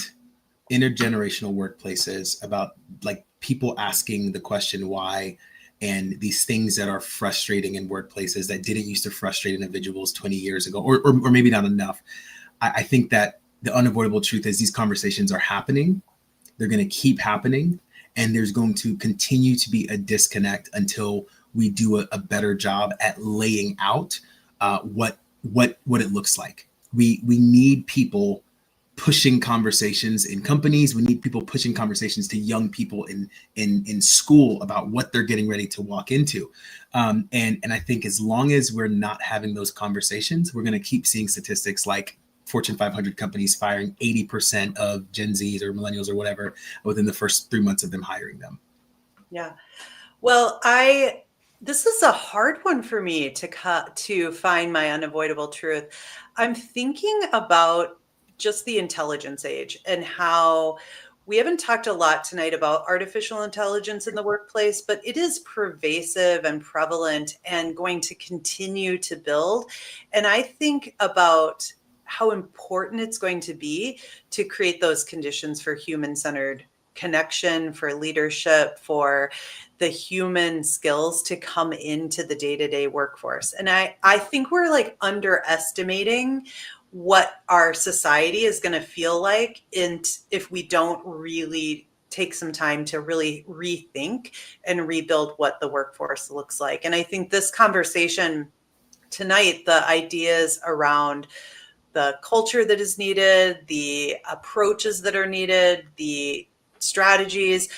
intergenerational workplaces, about like people asking the question why, and these things that are frustrating in workplaces that didn't used to frustrate individuals 20 years ago, or maybe not enough. I think that the unavoidable truth is these conversations are happening. They're going to keep happening, and there's going to continue to be a disconnect until we do a better job at laying out what it looks like. We need people pushing conversations in companies. We need people pushing conversations to young people in school about what they're getting ready to walk into. And I think as long as we're not having those conversations, we're going to keep seeing statistics like Fortune 500 companies firing 80% of Gen Zs or millennials or whatever within the first 3 months of them hiring them. Yeah. Well, this is a hard one for me to find my unavoidable truth. I'm thinking about just the intelligence age and how we haven't talked a lot tonight about artificial intelligence in the workplace, but it is pervasive and prevalent and going to continue to build. And I think about how important it's going to be to create those conditions for human-centered connection, for leadership, for the human skills to come into the day-to-day workforce. And I think we're like underestimating what our society is going to feel like if we don't really take some time to really rethink and rebuild what the workforce looks like. And I think this conversation tonight, the ideas around the culture that is needed, the approaches that are needed, the strategies,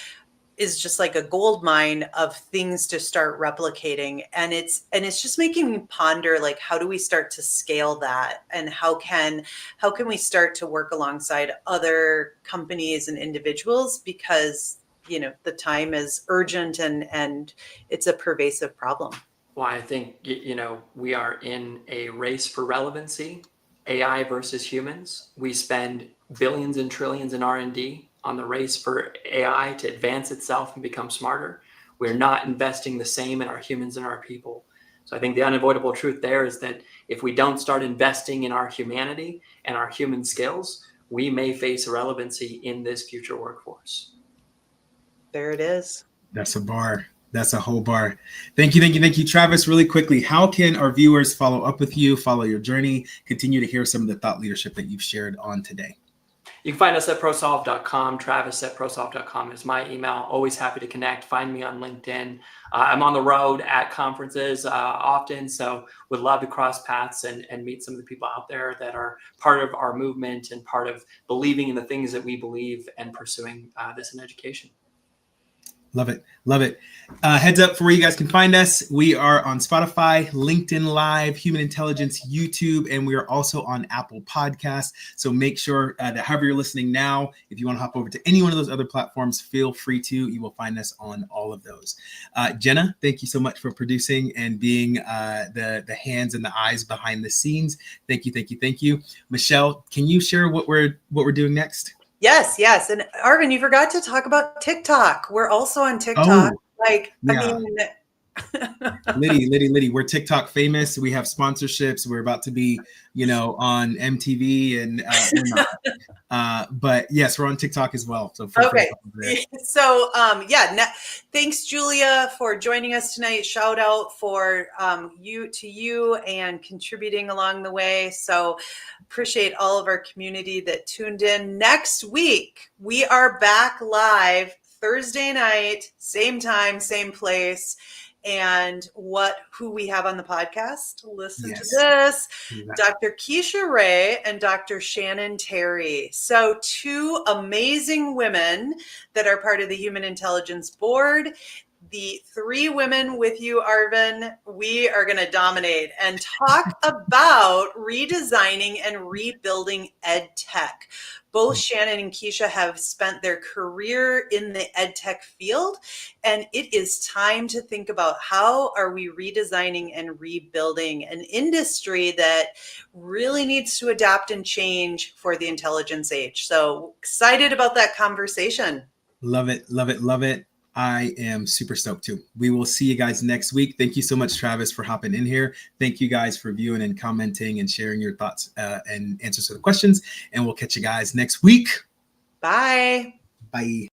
is just like a gold mine of things to start replicating. And it's just making me ponder, like, how do we start to scale that? And how can we start to work alongside other companies and individuals? Because, the time is urgent and it's a pervasive problem. Well, I think, we are in a race for relevancy, AI versus humans. We spend billions and trillions in R&D on the race for AI to advance itself and become smarter. We're not investing the same in our humans and our people. So I think the unavoidable truth there is that if we don't start investing in our humanity and our human skills, we may face irrelevancy in this future workforce. There it is. That's a bar. That's a whole bar. Thank you, Travis. Really quickly, how can our viewers follow up with you, follow your journey, continue to hear some of the thought leadership that you've shared on today? You can find us at ProSolve.com. Travis at ProSolve.com is my email. Always happy to connect. Find me on LinkedIn. I'm on the road at conferences often, so would love to cross paths and meet some of the people out there that are part of our movement and part of believing in the things that we believe and pursuing this in education. Love it. Love it. Heads up for where you guys can find us. We are on Spotify, LinkedIn Live, Human Intelligence, YouTube, and we are also on Apple Podcasts. So make sure that however you're listening now, if you want to hop over to any one of those other platforms, feel free to. You will find us on all of those. Jenna, thank you so much for producing and being the hands and the eyes behind the scenes. Thank you. Michelle, can you share what we're doing next? Yes. And Arvin, you forgot to talk about TikTok. We're also on TikTok. Liddy, we're TikTok famous. We have sponsorships. We're about to be, on MTV and but yes, we're on TikTok as well. So okay. So thanks, Julia, for joining us tonight. Shout out for you and contributing along the way. So appreciate all of our community that tuned in. Next week, we are back live Thursday night, same time, same place. And who we have on the podcast, listen to this, Dr. Keisha Ray and Dr. Shannon Terry. So 2 amazing women that are part of the Human Intelligence Board. The 3 women with you, Arvin, we are going to dominate and talk about redesigning and rebuilding ed tech. Both Shannon and Keisha have spent their career in the ed tech field, and it is time to think about how are we redesigning and rebuilding an industry that really needs to adapt and change for the intelligence age. So excited about that conversation. Love it. I am super stoked too. We will see you guys next week. Thank you so much, Travis, for hopping in here. Thank you guys for viewing and commenting and sharing your thoughts and answers to the questions. And we'll catch you guys next week. Bye. Bye.